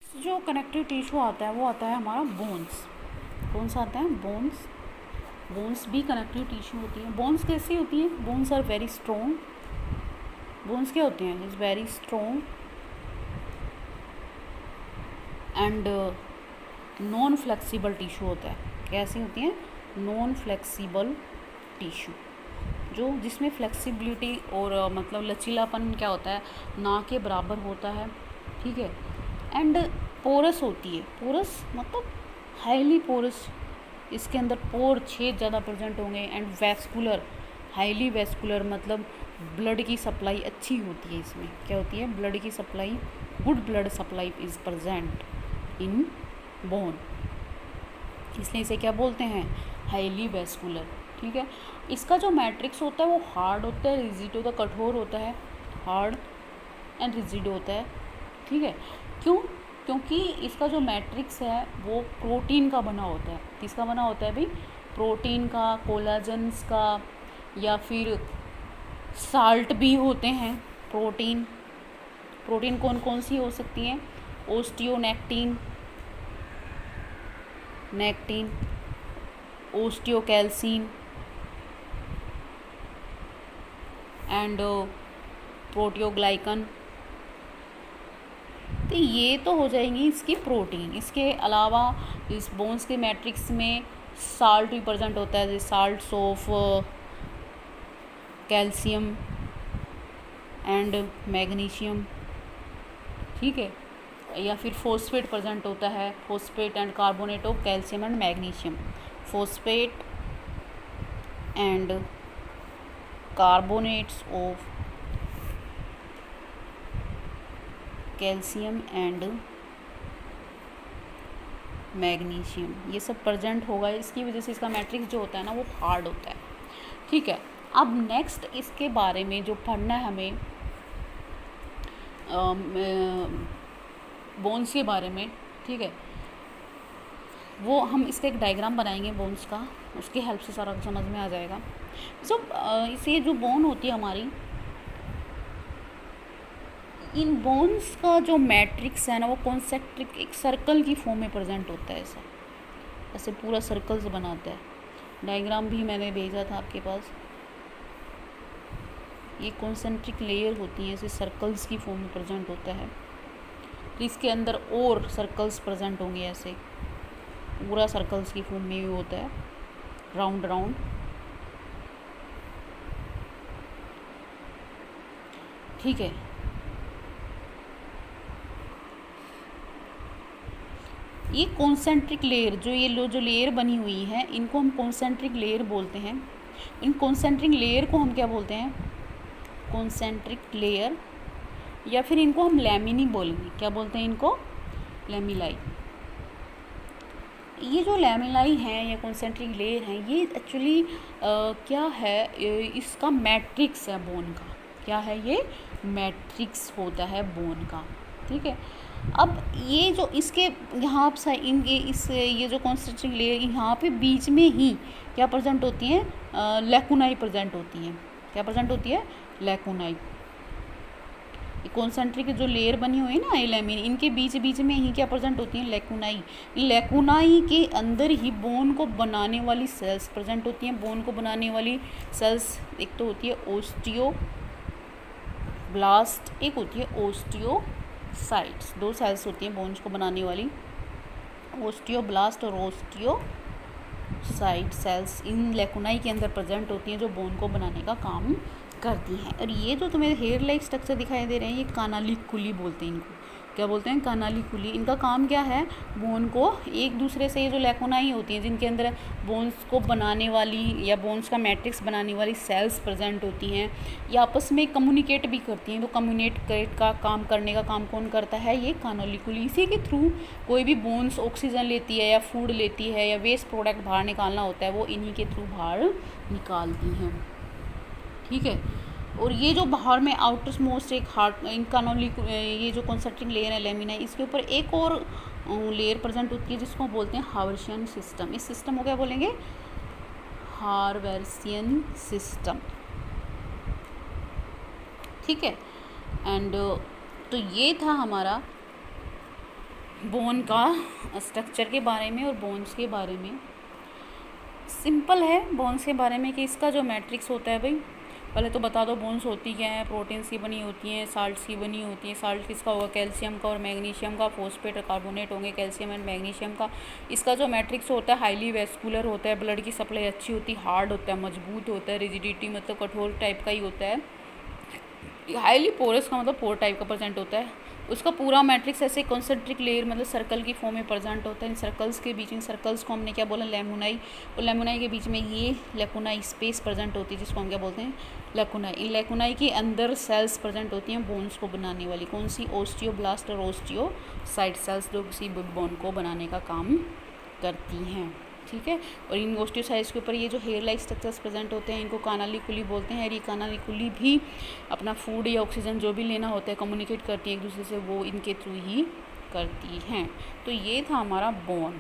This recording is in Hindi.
जो कनेक्टिव टिश्यू आता है वो आता है हमारा बोन्स। कौन सा आता है? बोन्स। बोन्स भी कनेक्टिव टिश्यू होती है। बोन्स कैसी होती है? Bones are very strong. Bones क्या होते हैं? Is very strong and non flexible tissue होता है। कैसी होती हैं? नॉन फ्लेक्सिबल टिश्यू, जो जिसमें फ्लेक्सिबिलिटी और मतलब लचीलापन क्या होता है, ना के बराबर होता है। ठीक है। एंड पोरस होती है। पोरस मतलब हाईली पोरस, इसके अंदर पोर छेद ज़्यादा प्रेजेंट होंगे। एंड वैस्कुलर, हाईली वैस्कुलर मतलब ब्लड की सप्लाई अच्छी होती है। इसमें क्या होती है? ब्लड की supply, good blood supply is present in bone, इसलिए इसे क्या बोलते हैं? Highly vascular. ठीक है। इसका जो मैट्रिक्स होता है वो हार्ड होता है, रिजिड होता है, कठोर होता है, हार्ड एंड रिजिड होता है। ठीक है। क्यों? क्योंकि इसका जो मैट्रिक्स है वो प्रोटीन का बना होता है। किसका बना होता है भाई? प्रोटीन का, कोलाजन्स का, या फिर साल्ट भी होते हैं। प्रोटीन प्रोटीन कौन कौन सी हो सकती हैं? ओस्टियोनेक्टिन, नेक्टिन, ओस्टियोकैल्सिन एंड प्रोटियोग्लाइकन। तो ये तो हो जाएंगी इसकी प्रोटीन। इसके अलावा इस बोन्स के मैट्रिक्स में साल्ट भी प्रेजेंट होता है, जैसे salts of calcium and magnesium. ठीक है। या फिर फॉस्फेट प्रेजेंट होता है, phosphate and carbonate of calcium and magnesium. Phosphate and carbonates of calcium and magnesium, ये सब प्रेजेंट होगा। इसकी वजह से इसका मैट्रिक्स जो होता है ना वो हार्ड होता है। ठीक है। अब नेक्स्ट इसके बारे में जो पढ़ना है हमें बोन्स के बारे में, ठीक है, वो हम इसका एक डायग्राम बनाएंगे बोन्स का, उसकी हेल्प से सारा समझ में आ जाएगा। इसे जो बोन होती है हमारी, इन बोन्स का जो मैट्रिक्स है ना वो कॉन्सेंट्रिक एक सर्कल की फॉर्म में प्रेजेंट होता है। ऐसा ऐसे पूरा सर्कल से बनाता है। डायग्राम भी मैंने भेजा था आपके पास। ये कॉन्सेंट्रिक लेयर होती हैं, ऐसे सर्कल्स की फॉर्म में प्रेजेंट होता है। तो इसके अंदर और सर्कल्स प्रेजेंट होंगे, ऐसे पूरा सर्कल्स की फॉर्म में भी होता है, राउंड राउंड। ठीक है। ये कॉन्सेंट्रिक लेयर, जो लेयर बनी हुई है, इनको हम कॉन्सेंट्रिक लेयर बोलते हैं। इन कॉन्सेंट्रिक लेयर को हम क्या बोलते हैं? कॉन्सेंट्रिक लेयर, या फिर इनको हम लैमिनी बोलेंगे। क्या बोलते हैं इनको? लैमिलाई। ये जो लैमिलाई हैं या कॉन्सेंट्रिक लेयर हैं, ये एक्चुअली क्या है? इसका मैट्रिक्स है बोन का। क्या है ये? मैट्रिक्स होता है बोन का। ठीक है। अब ये जो इसके यहाँ ये जो कॉन्सेंट्रिक लेयर यहाँ पे बीच में ही क्या प्रेजेंट होती हैं? लैकुनाई प्रेजेंट होती हैं। क्या प्रेजेंट होती है? लैकुनाई। कॉन्सेंट्रिक जो लेयर बनी हुई है ना, लैमिन, इनके बीच बीच में ही क्या प्रेजेंट होती हैं? लैकुनाई। लैकुनाई के अंदर ही बोन को बनाने वाली सेल्स प्रेजेंट होती हैं। बोन को बनाने वाली सेल्स एक तो होती है ओस्टियोब्लास्ट, एक होती है ओस्टियोसाइट्स। दो सेल्स होती हैं बोन्स को बनाने वाली, ओस्टियोब्लास्ट और ओस्टियोसाइट सेल्स इन लैकुनाई के अंदर प्रेजेंट होती हैं, जो बोन को बनाने का काम करती हैं। और ये जो तुम्हें हेयर लाइक स्ट्रक्चर दिखाई दे रहे हैं, ये कानालिकुली बोलते हैं इनको। क्या बोलते हैं? कानालिकुली। इनका काम क्या है? बोन को एक दूसरे से, ये जो लैकुनाई होती हैं जिनके अंदर बोन्स को बनाने वाली या बोन्स का मैट्रिक्स बनाने वाली सेल्स प्रेजेंट होती हैं, ये आपस में कम्युनिकेट भी करती हैं। तो कम्युनिकेट का काम करने का काम कौन करता है? ये कानालिकुली। इसी के थ्रू कोई भी बोन्स ऑक्सीजन लेती है या फूड लेती है या वेस्ट प्रोडक्ट बाहर निकालना होता है, वो इन्हीं के थ्रू बाहर निकालती हैं। ठीक है। और ये जो बाहर में आउटर मोस्ट एक हार्ट ये जो कॉन्सेंट्रिक लेयर है लैमिना, इसके ऊपर एक और लेयर प्रेजेंट होती है जिसको बोलते हैं हार्वर्सियन सिस्टम। इस सिस्टम को क्या बोलेंगे? हार्वर्सियन सिस्टम। ठीक है। एंड तो ये था हमारा बोन का स्ट्रक्चर के बारे में और बोन्स के बारे में। सिंपल है बोन्स के बारे में कि इसका जो मैट्रिक्स होता है भाई, पहले तो बता दो बोन्स होती क्या है। प्रोटीन्स की बनी होती हैं, साल्ट्स की बनी होती हैं। साल्ट किसका होगा? कैल्शियम का और मैग्नीशियम का। फॉस्फेट और कार्बोनेट होंगे कैल्शियम एंड मैग्नीशियम का। इसका जो मैट्रिक्स होता है हाईली वेस्कुलर होता है, ब्लड की सप्लाई अच्छी होती है, हार्ड होता है, मजबूत होता है, रिजिडिटी मतलब कठोर टाइप का ही होता है। हाईली पोरस का मतलब पोर टाइप का प्रेजेंट होता है। उसका पूरा मैट्रिक्स ऐसे कॉन्सेंट्रिक लेयर मतलब सर्कल की फॉर्म में प्रेजेंट होता है। इन सर्कल्स के बीच में, सर्कल्स को हमने क्या बोला? लेमुनाई। और लेमुनाई के बीच में ये लेकुनाई स्पेस प्रेजेंट होती है, जिसको हम क्या बोलते हैं? लेकुनाई। इन लेकुनाई के अंदर सेल्स प्रेजेंट होती हैं बोन्स को बनाने वाली। कौन सी? ओस्टियोब्लास्ट और ओस्टियोसाइट सेल्स, जो किसी बोन को बनाने का काम करती हैं। ठीक है। और इन ओस्टियोसाइट्स के ऊपर ये जो हेयर लाइक स्ट्रक्चर्स प्रेजेंट होते हैं, इनको कानालिकुली बोलते हैं। और ये कानालिकुली भी अपना फूड या ऑक्सीजन जो भी लेना होता है, कम्युनिकेट करती है एक दूसरे से, वो इनके थ्रू ही करती हैं। तो ये था हमारा बोन।